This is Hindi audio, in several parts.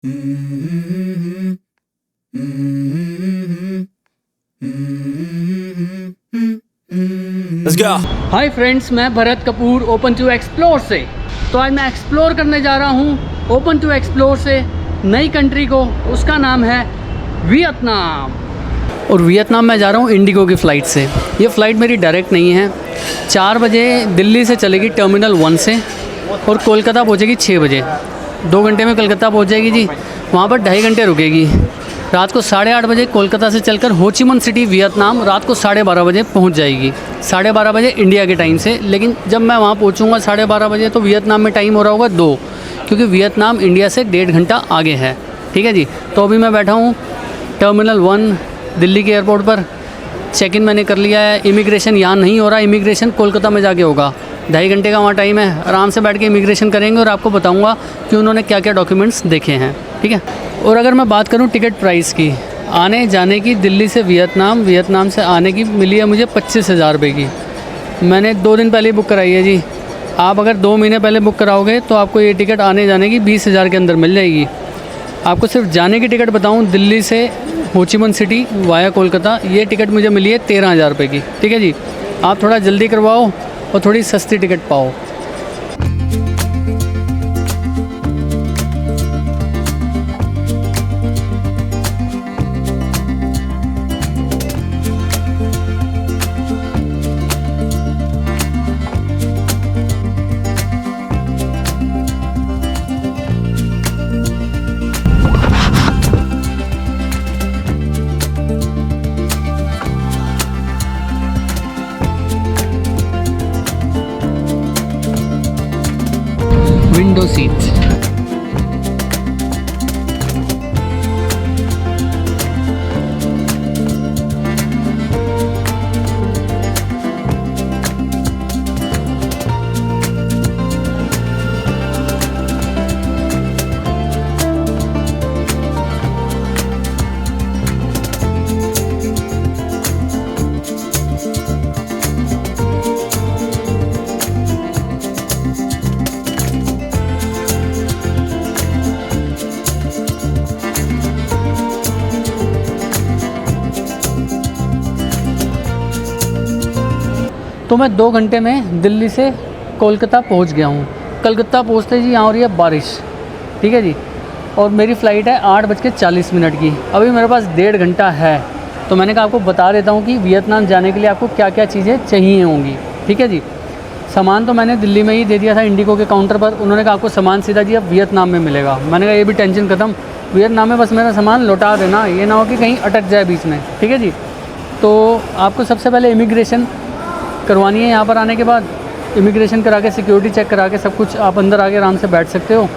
Let's go. हाय फ्रेंड्स, मैं Bharat Kapoor open to explore से। तो आज मैं एक्सप्लोर करने जा रहा हूँ ओपन टू एक्सप्लोर से नई कंट्री को। उसका नाम है वियतनाम। और वियतनाम मैं जा रहा हूँ इंडिगो की फ़्लाइट से। ये फ़्लाइट मेरी डायरेक्ट नहीं है। 4 बजे दिल्ली से चलेगी टर्मिनल 1 से और कोलकाता पहुँचेगी 6 बजे। 2 घंटे में कोलकाता पहुँच जाएगी जी। वहाँ पर 2.5 घंटे रुकेगी। रात को 8:30 बजे कोलकाता से चलकर हो ची मिन्ह सिटी वियतनाम रात को 12:30 बजे पहुंच जाएगी। 12:30 बजे इंडिया के टाइम से। लेकिन जब मैं वहां पहुंचूंगा 12:30 बजे तो वियतनाम में टाइम हो रहा होगा 2, क्योंकि वियतनाम इंडिया से 1.5 घंटा आगे है। ठीक है जी। तो अभी मैं बैठा हूँ टर्मिनल 1 दिल्ली के एयरपोर्ट पर। चेक इन मैंने कर लिया है। इमिग्रेशन यहाँ नहीं हो रहा, इमिग्रेशन कोलकाता में जाके होगा। 2.5 घंटे का वहाँ टाइम है। आराम से बैठ के इमिग्रेशन करेंगे और आपको बताऊँगा कि उन्होंने क्या क्या डॉक्यूमेंट्स देखे हैं। ठीक है। और अगर मैं बात करूं टिकट प्राइस की, आने जाने की दिल्ली से वियतनाम से आने की मिली है मुझे 25,000 रुपये की। मैंने 2 दिन पहले बुक कराई है जी। आप अगर 2 महीने पहले बुक कराओगे तो आपको ये टिकट आने जाने की 20,000 के अंदर मिल जाएगी। आपको सिर्फ जाने की टिकट बताऊं, दिल्ली से हो Chi Minh city via Kolkata, ये टिकट मुझे मिली है 13,000 रुपये की। ठीक है जी। आप थोड़ा जल्दी करवाओ और थोड़ी सस्ती टिकट पाओ। Window seats. तो मैं 2 घंटे में दिल्ली से कोलकाता पहुंच गया हूं। कोलकाता पहुंचते जी यहाँ हो रही है बारिश। ठीक है जी। और मेरी फ़्लाइट है 8:40 की। अभी मेरे पास 1.5 घंटा है। तो मैंने कहा आपको बता देता हूं कि वियतनाम जाने के लिए आपको क्या क्या चीज़ें चाहिए होंगी। ठीक है जी। सामान तो मैंने दिल्ली में ही दे दिया था इंडिगो के काउंटर पर। उन्होंने कहा आपको सामान सीधा जी अब वियतनाम में मिलेगा। मैंने कहा ये भी टेंशन ख़त्म, वियतनाम में बस मेरा सामान लौटा देना, ये ना हो कि कहीं अटक जाए बीच में। ठीक है जी। तो आपको सबसे पहले इमिग्रेशन करवानी है। यहाँ पर आने के बाद इमिग्रेशन करा के सिक्योरिटी चेक करा के सब कुछ आप अंदर आके आराम से बैठ सकते हो।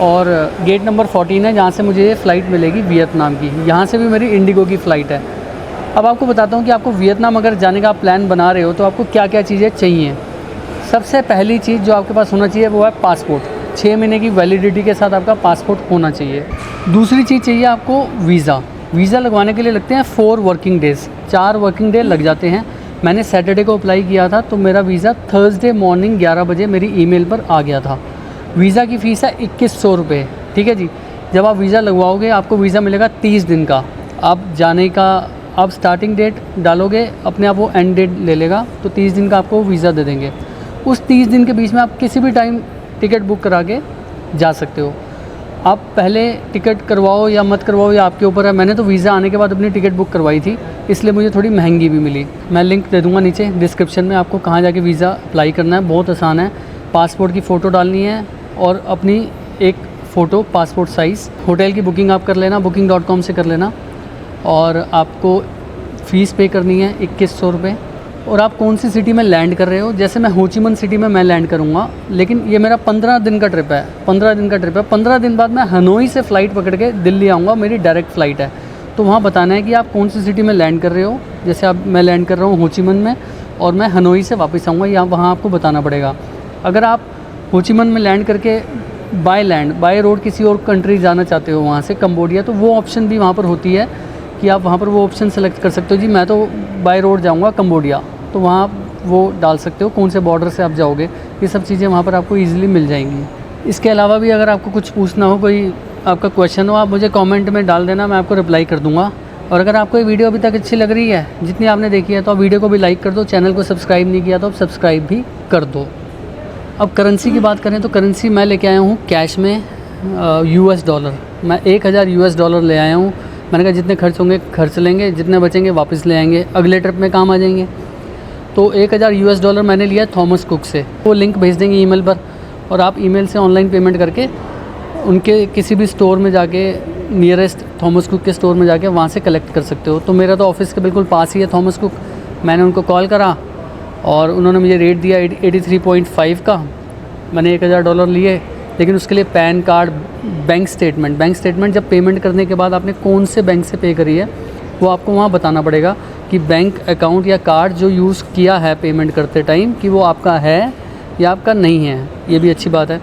और गेट नंबर 14 है जहाँ से मुझे ये फ़्लाइट मिलेगी वियतनाम की। यहाँ से भी मेरी इंडिगो की फ़्लाइट है। अब आपको बताता हूँ कि आपको वियतनाम अगर जाने का प्लान बना रहे हो तो आपको क्या क्या चीज़ें चाहिए। सबसे पहली चीज़ जो आपके पास होना चाहिए वो है पासपोर्ट। 6 महीने की वैलिडिटी के साथ आपका पासपोर्ट होना चाहिए। दूसरी चीज़ चाहिए आपको वीज़ा। वीज़ा लगवाने के लिए लगते हैं 4 वर्किंग डेज़, 4 वर्किंग डे लग जाते हैं। मैंने सैटरडे को अप्लाई किया था तो मेरा वीज़ा थर्सडे मॉर्निंग 11 बजे मेरी ईमेल पर आ गया था। वीज़ा की फ़ीस है 2100 रुपये। ठीक है जी। जब आप वीज़ा लगवाओगे आपको वीज़ा मिलेगा 30 दिन का। आप जाने का आप स्टार्टिंग डेट डालोगे, अपने आप वो एंड डेट ले लेगा, तो 30 दिन का आपको वीज़ा दे देंगे। उस 30 दिन के बीच में आप किसी भी टाइम टिकट बुक करा के जा सकते हो। आप पहले टिकट करवाओ या मत करवाओ, या आपके ऊपर है। मैंने तो वीज़ा आने के बाद अपनी टिकट बुक करवाई थी, इसलिए मुझे थोड़ी महंगी भी मिली। मैं लिंक दे दूँगा नीचे डिस्क्रिप्शन में, आपको कहाँ जाके वीज़ा अप्लाई करना है। बहुत आसान है। पासपोर्ट की फ़ोटो डालनी है और अपनी एक फ़ोटो पासपोर्ट साइज़। होटल की बुकिंग आप कर लेना, booking.com से कर लेना। और आपको फ़ीस पे करनी है 2100 रुपये। और आप कौन सी सिटी में लैंड कर रहे हो। जैसे मैं हो ची मिन्ह सिटी में मैं लैंड करूँगा, लेकिन ये मेरा 15 दिन का ट्रिप है। 15 दिन का ट्रिप है। 15 दिन बाद मैं हनोई से फ़्लाइट पकड़ के दिल्ली आऊँगा। मेरी डायरेक्ट फ़्लाइट है। तो वहाँ बताना है कि आप कौन सी सिटी में लैंड कर रहे हो। जैसे अब मैं लैंड कर रहा हूँ हो ची मिन्ह में और मैं हनोई से वापस आऊँगा, या वहाँ आपको बताना पड़ेगा। अगर आप हो ची मिन्ह में लैंड करके बाय रोड किसी और कंट्री जाना चाहते हो, वहाँ से कंबोडिया, तो वो ऑप्शन भी वहाँ पर होती है कि आप वहाँ पर वो ऑप्शन सेलेक्ट कर सकते हो। जी मैं तो बाय रोड जाऊँगा कंबोडिया, तो वहाँ वो डाल सकते हो कौन से बॉर्डर से आप जाओगे। ये सब चीज़ें वहाँ पर आपको ईज़िली मिल जाएंगी। इसके अलावा भी अगर आपको कुछ पूछना हो, कोई आपका क्वेश्चन हो आप मुझे कमेंट में डाल देना, मैं आपको रिप्लाई कर दूंगा। और अगर आपको ये वीडियो अभी तक अच्छी लग रही है जितनी आपने देखी है तो आप वीडियो को भी लाइक कर दो, चैनल को सब्सक्राइब नहीं किया तो आप सब्सक्राइब भी कर दो। अब करेंसी की बात करें तो करेंसी मैं लेके आया हूँ कैश में US डॉलर। मैं 1000 US डॉलर ले आया हूँ। मैंने कहा जितने खर्च होंगे खर्च लेंगे, जितने बचेंगे वापस ले आएंगे, अगले ट्रिप में काम आ जाएंगे। तो 1000 US डॉलर मैंने लिया थॉमस कुक से। वो लिंक भेज देंगे ईमेल पर और आप ईमेल से ऑनलाइन पेमेंट करके उनके किसी भी स्टोर में जाके, नियरेस्ट थॉमस कुक के स्टोर में जाके वहाँ से कलेक्ट कर सकते हो। तो मेरा तो ऑफिस के बिल्कुल पास ही है थॉमस कुक। मैंने उनको कॉल करा और उन्होंने मुझे रेट दिया 83.5 का। मैंने 1000 डॉलर लिए, लेकिन उसके लिए पैन कार्ड, बैंक स्टेटमेंट जब पेमेंट करने के बाद आपने कौन से बैंक से पे करी है वो आपको वहाँ बताना पड़ेगा कि बैंक अकाउंट या कार्ड जो यूज़ किया है पेमेंट करते टाइम कि वो आपका है या आपका नहीं है। ये भी अच्छी बात है।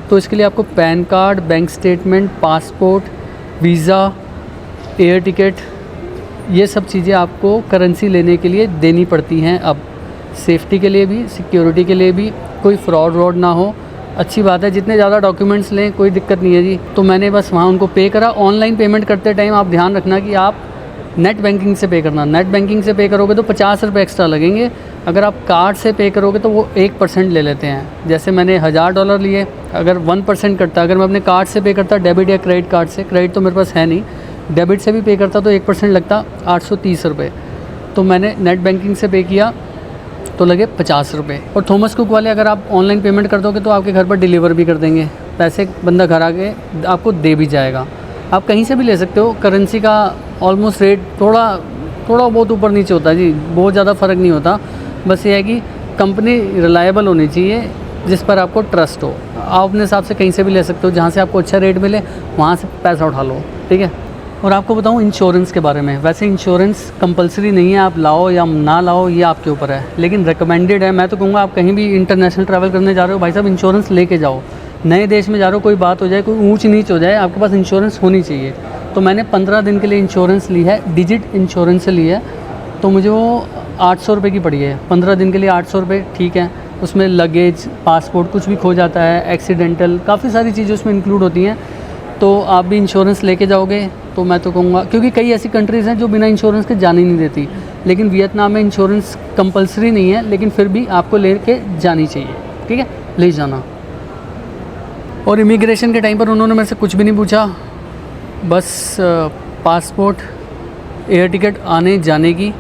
तो इसके लिए आपको pan card, bank statement, passport, visa, air ticket, ये सब चीज़ें आपको करेंसी लेने के लिए देनी पड़ती हैं। अब सेफ्टी के लिए भी, सिक्योरिटी के लिए भी, कोई फ्रॉड ना हो। अच्छी बात है, जितने ज़्यादा डॉक्यूमेंट्स लें कोई दिक्कत नहीं है जी। तो मैंने बस वहाँ उनको पे करा। ऑनलाइन पेमेंट करते टाइम आप ध्यान रखना कि आप नेट बैंकिंग से पे करना। नेट बैंकिंग से पे करोगे तो 50 रुपये एक्स्ट्रा लगेंगे। अगर आप कार्ड से पे करोगे तो वो 1% ले लेते हैं। जैसे मैंने 1000 डॉलर लिए, अगर 1% कटता, अगर मैं अपने कार्ड से पे करता, डेबिट या क्रेडिट कार्ड से, क्रेडिट तो मेरे पास है नहीं, डेबिट से भी पे करता तो 1% लगता, 830 रुपये। तो मैंने नेट बैंकिंग से पे किया तो लगे 50 रुपये। और थॉमस कुक वाले अगर आप ऑनलाइन पेमेंट कर दोगे तो आपके घर पर डिलीवर भी कर देंगे, पैसे बंदा घर आके आपको दे भी जाएगा। आप कहीं से भी ले सकते हो। करेंसी का ऑलमोस्ट रेट थोड़ा बहुत ऊपर नीचे होता है जी, बहुत ज़्यादा फ़र्क नहीं होता। बस ये है कि कंपनी रिलायबल होनी चाहिए जिस पर आपको ट्रस्ट हो। आप अपने हिसाब से कहीं से भी ले सकते हो, जहाँ से आपको अच्छा रेट मिले वहाँ से पैसा उठा लो, ठीक है। और आपको बताऊँ इंश्योरेंस के बारे में, वैसे इंश्योरेंस कंपलसरी नहीं है, आप लाओ या ना लाओ ये आपके ऊपर है, लेकिन रिकमेंडेड है। मैं तो कहूँगा आप कहीं भी इंटरनेशनल ट्रैवल करने जा रहे हो भाई साहब, इंश्योरेंस लेके जाओ। नए देश में जा रहे हो, कोई बात हो जाए, कोई ऊंच नीच हो जाए, आपके पास इंश्योरेंस होनी चाहिए। तो मैंने 15 दिन के लिए इंश्योरेंस ली है, डिजिट इंश्योरेंस से ली है। तो मुझे वो 800 रुपये की पड़ी है 15 दिन के लिए। 800 रुपये ठीक है। उसमें लगेज, पासपोर्ट कुछ भी खो जाता है, एक्सीडेंटल, काफ़ी सारी चीज़ें उसमें इंक्लूड होती हैं। तो आप भी इंश्योरेंस लेके जाओगे तो मैं तो कहूँगा, क्योंकि कई ऐसी कंट्रीज़ हैं जो बिना इंश्योरेंस के जाने ही नहीं देती, लेकिन वियतनाम में इंश्योरेंस कंपलसरी नहीं है, लेकिन फिर भी आपको ले के जानी चाहिए, ठीक है, ले जाना। और इमिग्रेशन के टाइम पर उन्होंने मेरे से कुछ भी नहीं पूछा, बस पासपोर्ट, एयर टिकट आने जाने की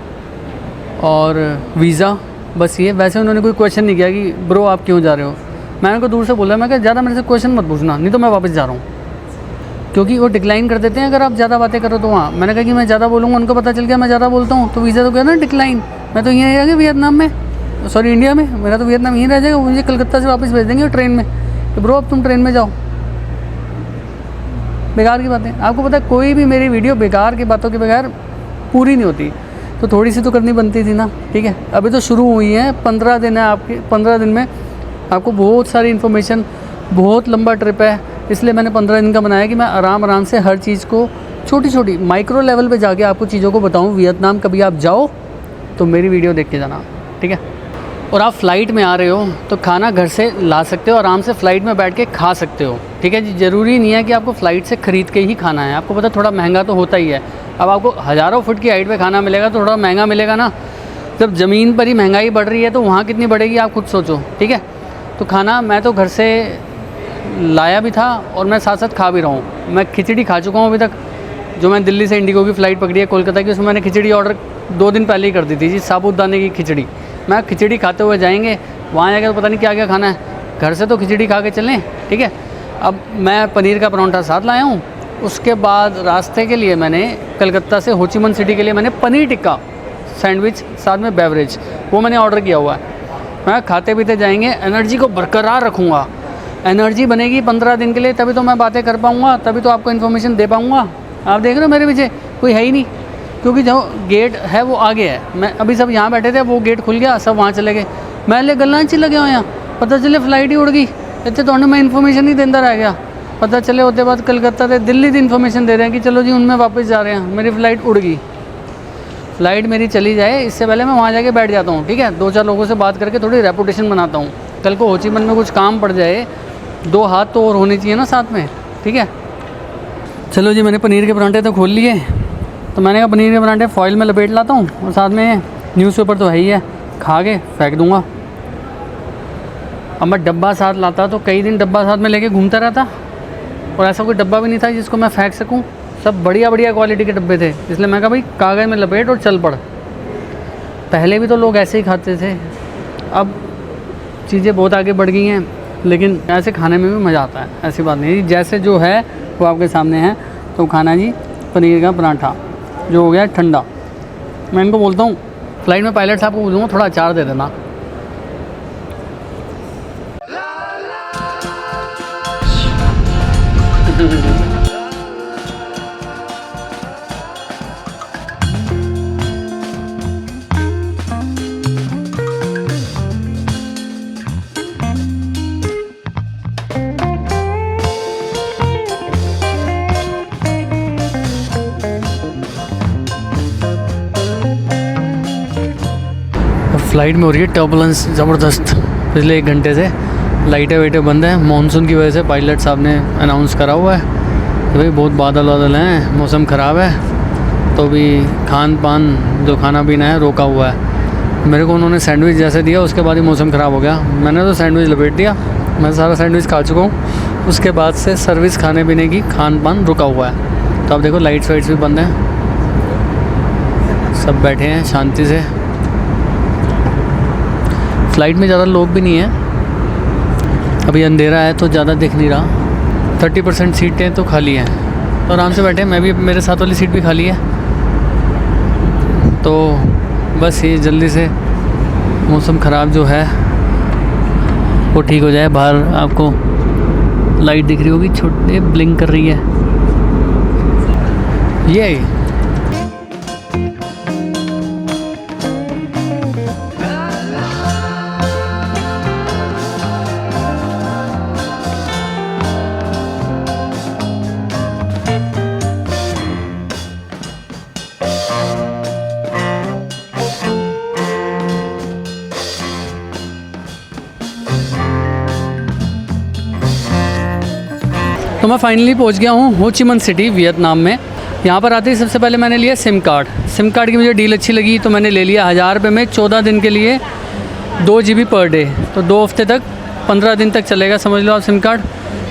और वीज़ा, बस ये। वैसे उन्होंने कोई क्वेश्चन नहीं किया कि ब्रो आप क्यों जा रहे हो। मैंने उनको दूर से बोला, मैं कहा ज़्यादा मेरे से क्वेश्चन मत पूछना, नहीं तो मैं वापस जा रहा हूँ, क्योंकि वो डिक्लाइन कर देते हैं अगर आप ज़्यादा बातें करो तो। वहाँ मैंने कहा कि मैं ज़्यादा बोलूँगा, उनको पता चल गया मैं ज़्यादा बोलता हूँ तो वीज़ा तो गया ना डिक्लाइन। मैं तो यहीं रह गया वियतनाम में, सॉरी इंडिया में, मेरा तो वियतनाम यहीं रह जाएगा। मुझे कलकत्ता से वापस भेज देंगे ट्रेन में कि ब्रो अब तुम ट्रेन में जाओ। बेकार की बातें। आपको पता है कोई भी मेरी वीडियो बेकार की बातों के बगैर पूरी नहीं होती, तो थोड़ी सी तो करनी बनती थी ना, ठीक है। अभी तो शुरू हुई है, 15 दिन है आपके। 15 दिन में आपको बहुत सारी इन्फॉर्मेशन, बहुत लंबा ट्रिप है, इसलिए मैंने 15 दिन का बनाया कि मैं आराम से हर चीज़ को छोटी माइक्रो लेवल पे जाके आपको चीज़ों को बताऊँ। वियतनाम कभी आप जाओ तो मेरी वीडियो देख के जाना, ठीक है। और आप फ़्लाइट में आ रहे हो तो खाना घर से ला सकते हो, आराम से फ़्लाइट में बैठ के खा सकते हो, ठीक है जी। ज़रूरी नहीं है कि आपको फ़्लाइट से ख़रीद के ही खाना है। आपको पता थोड़ा महंगा तो होता ही है। अब आपको हज़ारों फुट की हाइट पे खाना मिलेगा तो थोड़ा महंगा मिलेगा ना। जब ज़मीन पर ही महंगाई बढ़ रही है तो वहाँ कितनी बढ़ेगी आप खुद सोचो, ठीक है। तो खाना मैं तो घर से लाया भी था और मैं साथ साथ खा भी रहा हूँ। मैं खिचड़ी खा चुका हूँ अभी तक। जो मैं दिल्ली से इंडिगो की फ़्लाइट पकड़ी है कोलकाता की, उसमें मैंने खिचड़ी ऑर्डर 2 दिन पहले ही कर दी थी जी, साबूदाने की खिचड़ी। मैं खिचड़ी खाते हुए जाएंगे, वहाँ जाकर तो पता नहीं क्या क्या खाना है। घर से तो खिचड़ी खा के चलें, ठीक है। अब मैं पनीर का परांठा साथ लाया हूँ। उसके बाद रास्ते के लिए मैंने कलकत्ता से हो ची मिन्ह सिटी के लिए मैंने पनीर टिक्का सैंडविच साथ में बेवरेज वो मैंने ऑर्डर किया हुआ है। मैं खाते पीते जाएंगे, एनर्जी को बरकरार रखूँगा। एनर्जी बनेगी 15 दिन के लिए, तभी तो मैं बातें कर पाऊँगा, तभी तो आपको इन्फॉर्मेशन दे पाऊँगा। आप देख रहे हो मेरे पीछे कोई है ही नहीं, क्योंकि जो गेट है वो आगे है। मैं अभी सब यहाँ बैठे थे, वो गेट खुल गया, सब वहाँ चले गए। मैं ले गल्ला च लगे हो यहाँ, पता चले फ्लाइट ही उड़ गई। इतने तो मैं इन्फॉर्मेशन नहीं देता रह गया। पता चले होते बाद कलकत्ता से दिल्ली की इन्फॉर्मेशन दे रहे हैं कि चलो जी उनमें वापस जा रहे हैं, मेरी फ़्लाइट उड़ गई। फ़्लाइट मेरी चली जाए इससे पहले मैं वहाँ जाके बैठ जाता हूँ, ठीक है। 2-4 लोगों से बात करके थोड़ी रेपुटेशन बनाता हूँ। कल को हो ची मिन्ह में कुछ काम पड़ जाए, 2 हाथ तो और होने चाहिए ना साथ में, ठीक है। चलो जी, मैंने पनीर के परांठे तो खोल लिए, तो मैंने कहा पनीर के परांठे फॉइल में लपेट लाता हूँ और साथ में न्यूज़पेपर तो है ही है, खा के फेंक दूँगा। अब मैं डब्बा साथ लाता तो कई दिन डब्बा साथ में लेके घूमता रहता, और ऐसा कोई डब्बा भी नहीं था जिसको मैं फेंक सकूं। सब बढ़िया बढ़िया क्वालिटी के डब्बे थे, इसलिए मैं कहा भाई कागज़ में लपेट और चल पड़। पहले भी तो लोग ऐसे ही खाते थे, अब चीज़ें बहुत आगे बढ़ गई हैं, लेकिन ऐसे खाने में भी मज़ा आता है, ऐसी बात नहीं है। जैसे जो है वो आपके सामने है, तो खाना जी पनीर का पराठा जो हो गया ठंडा। मैं इनको बोलता हूँ फ्लाइट में पायलट साहब को बोलूँगा थोड़ा अचार दे देना। फ्लाइट में हो रही है टर्बुलेंस ज़बरदस्त। पिछले 1 घंटे से लाइटें वाइटें बंद हैं, मानसून की वजह से। पायलट साहब ने अनाउंस करा हुआ है कि भाई बहुत बादल वादल हैं, मौसम ख़राब है, तो भी खान पान जो खाना पीना है रोका हुआ है। मेरे को उन्होंने सैंडविच जैसे दिया, उसके बाद ही मौसम ख़राब हो गया। मैंने तो सैंडविच लपेट दिया, मैं सारा सैंडविच खा चुका हूँ। उसके बाद से सर्विस खाने पीने की खान पान रुका हुआ है। तो अब देखो लाइट्स वाइट्स भी बंद हैं, सब बैठे हैं शांति से। फ़्लाइट में ज़्यादा लोग भी नहीं हैं, अभी अंधेरा है तो ज़्यादा दिख नहीं रहा। 30% सीटें तो खाली हैं, तो आराम से बैठे हैं। मैं भी, मेरे साथ वाली सीट भी खाली है, तो बस ये जल्दी से मौसम ख़राब जो है वो ठीक हो जाए। बाहर आपको लाइट दिख रही होगी, छोटे ब्लिंक कर रही है ये। तो मैं फाइनली पहुंच गया हूं हो ची minh सिटी, वियतनाम में। यहां पर आते ही सबसे पहले मैंने लिया सिम कार्ड। सिम कार्ड की मुझे डील अच्छी लगी, तो मैंने ले लिया 1000 रुपये में 14 दिन के लिए 2 GB पर डे। तो 2 हफ्ते तक 15 दिन तक चलेगा, समझ लो आप सिम कार्ड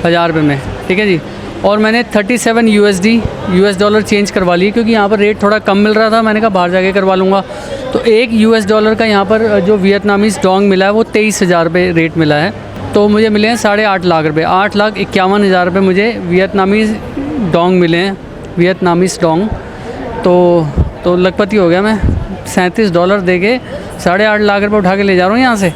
1000 रुपये में, ठीक है जी। और मैंने 37 US डॉलर चेंज करवा लिए, क्योंकि यहाँ पर रेट थोड़ा कम मिल रहा था। मैंने कहा बाहर जाके करवा लूँगा। तो 1 US डॉलर का यहाँ पर जो वियतनामीज़ डोंग मिला है वो 23,000 रुपये रेट मिला है। तो मुझे मिले हैं 8.5 लाख रुपये, 8,51,000 रुपये मुझे वियतनामीज़ डोंग मिले हैं, वियतनामीज़ डोंग। तो लखपति हो गया मैं। $37 दे के 8.5 लाख रुपये उठा के ले जा रहा हूँ यहाँ से।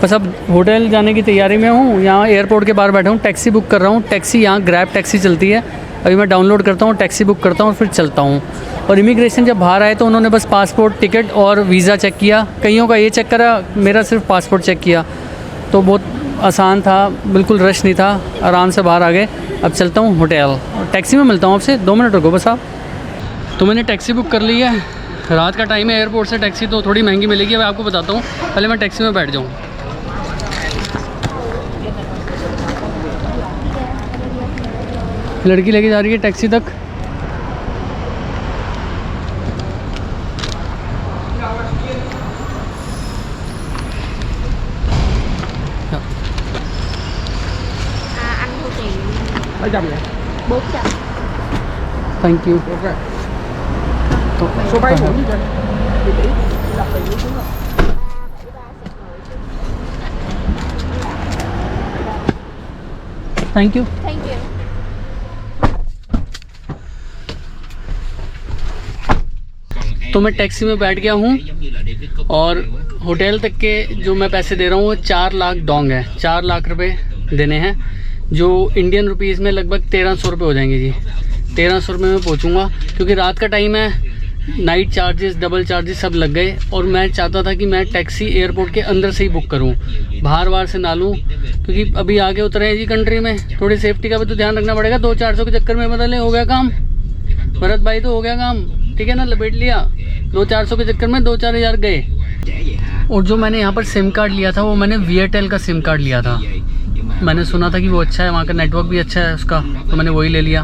बस अब होटल जाने की तैयारी में हूँ। यहाँ एयरपोर्ट के बाहर बैठा हूँ, टैक्सी बुक कर रहा हूँ। टैक्सी यहाँ ग्रैब टैक्सी चलती है, अभी मैं डाउनलोड करता हूँ, टैक्सी बुक करता हूँ और फिर चलता हूँ। और इमिग्रेशन जब बाहर आए तो उन्होंने बस पासपोर्ट, टिकट और वीज़ा चेक किया। कईयों का ये चेक करा, मेरा सिर्फ पासपोर्ट चेक किया। तो बहुत आसान था, बिल्कुल रश नहीं था, आराम से बाहर आ गए। अब चलता हूँ होटल, टैक्सी में मिलता हूँ आपसे। 2 मिनट रुको बस आप। तो मैंने टैक्सी बुक कर ली है, रात का टाइम है, एयरपोर्ट से टैक्सी तो थोड़ी महंगी मिलेगी। अब आपको बताता हूँ, पहले मैं टैक्सी में बैठ जाऊँ। लड़की लेके जा रही है टैक्सी तक। Anh thu tiền 400 vậy? 400. Thank you. Số mấy mũi trên? Địa chỉ đọc tiền mũi xuống rồi. Thank you. Thank you. तो मैं टैक्सी में बैठ गया हूँ और होटल तक के जो मैं पैसे दे रहा हूँ वो 4 लाख डोंग है। 4 लाख रुपए देने हैं, जो इंडियन रुपीज़ में लगभग 1300 रुपये हो जाएंगे जी। 1300 रुपये में पहुँचूँगा, क्योंकि रात का टाइम है, नाइट चार्जेस, डबल चार्जेस सब लग गए। और मैं चाहता था कि मैं टैक्सी एयरपोर्ट के अंदर से ही बुक करूं, बाहर से ना लूं, क्योंकि अभी आगे उतरे हैं जी कंट्री में, थोड़ी सेफ्टी का भी तो ध्यान रखना पड़ेगा। 200-400 के चक्कर में बदले हो गया काम, भरत भाई तो हो गया काम, ठीक है ना, लपेट लिया। 200-400 के चक्कर में 2-4 हज़ार गए। और जो मैंने यहाँ पर सिम कार्ड लिया था वो मैंने वियरटेल का सिम कार्ड लिया था। मैंने सुना था कि वो अच्छा है, वहाँ का नेटवर्क भी अच्छा है उसका, तो मैंने वही ले लिया।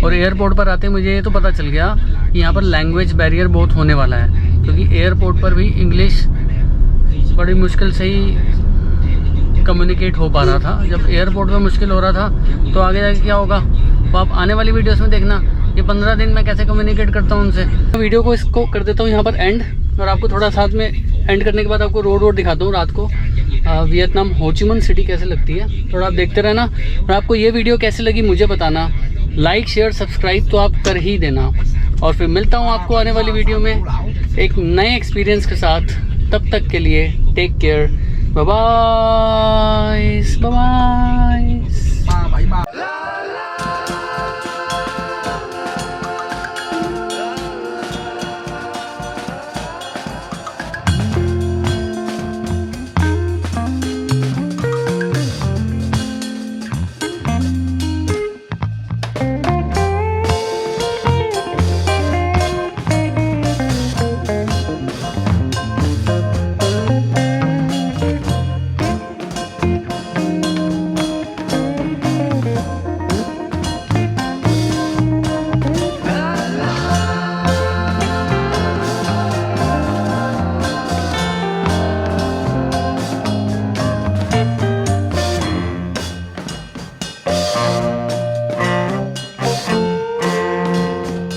और एयरपोर्ट पर आते मुझे ये तो पता चल गया कि यहाँ पर लैंग्वेज बैरियर बहुत होने वाला है, क्योंकि एयरपोर्ट पर भी इंग्लिश बड़ी मुश्किल से ही कम्युनिकेट हो पा रहा था। जब एयरपोर्ट पर मुश्किल हो रहा था तो आगे जाके क्या होगा वो आप आने वाली वीडियोस में देखना। ये 15 दिन मैं कैसे कम्युनिकेट करता हूँ उनसे। वीडियो को इसको कर देता हूँ यहाँ पर एंड, और आपको थोड़ा साथ में एंड करने के बाद आपको रोड दिखाता हूँ रात को वियतनाम हो ची मिन्ह सिटी कैसे लगती है। थोड़ा आप देखते रहना, और आपको ये वीडियो कैसे लगी मुझे बताना। लाइक शेयर सब्सक्राइब तो आप कर ही देना, और फिर मिलता हूँ आपको आने वाली वीडियो में एक नए एक्सपीरियंस के साथ। तब तक के लिए टेक केयर, बाय बाय।